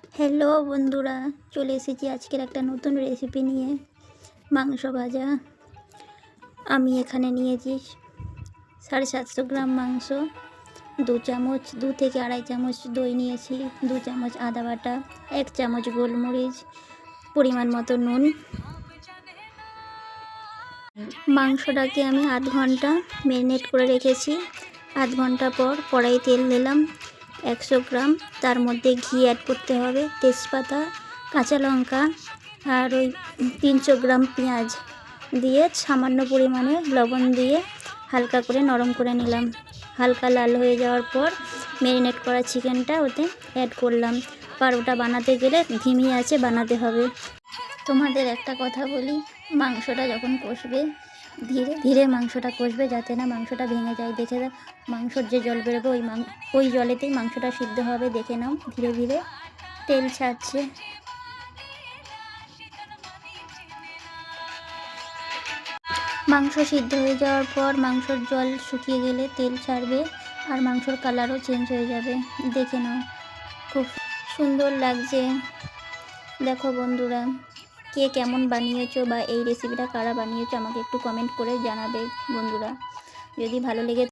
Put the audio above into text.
Hello বন্ধুরা, চলে এসেছি আজকের একটা নতুন রেসিপি নিয়ে। মাংস ভাজা। আমি এখানে নিয়েছি 750 গ্রাম মাংস, 2 থেকে আড়াই চামচ দই নিয়েছি, 2 চামচ আদা বাটা, 1 চামচ গোলমরিচ, পরিমাণ মতো নুন। মাংসটাকে আমি আধ ঘন্টা ম্যারিনেট করে রেখেছি। আধ ঘন্টা পর কড়াই তেল দিলাম 100 গ্রাম, তার মধ্যে ঘি অ্যাড করতে হবে, তেজপাতা, কাঁচা লঙ্কা আর ওই 300 গ্রাম পেঁয়াজ দিয়ে সামান্য পরিমাণে লবণ দিয়ে হালকা করে নরম করে নিলাম। হালকা লাল হয়ে যাওয়ার পর ম্যারিনেট করা চিকেনটা ওতে অ্যাড করলাম। পারোটা বানাতে গেলে ধিমি আঁচে বানাতে হবে। তোমাদের একটা কথা বলি, মাংসটা যখন কষবে ধীরে ধীরে মাংসটা কষবে, যাতে না মাংসটা ভেঙে যায়। দেখে দাও, মাংসর যে জল বেরোবে ওই জলেতেই মাংসটা সিদ্ধ হবে। দেখে নাও, ধীরে ধীরে তেল ছাড়ছে। মাংস সিদ্ধ হয়ে যাওয়ার পর মাংসর জল শুকিয়ে গেলে তেল ছাড়বে আর মাংসর কালারও চেঞ্জ হয়ে যাবে। দেখে নাও, খুব সুন্দর লাগছে। দেখো বন্ধুরা, কে কেমন বানিয়েছো বা এই রেসিপিটা কারা বানিয়েছো আমাকে একটু কমেন্ট করে জানাবে বন্ধুরা। যদি ভালো লেগে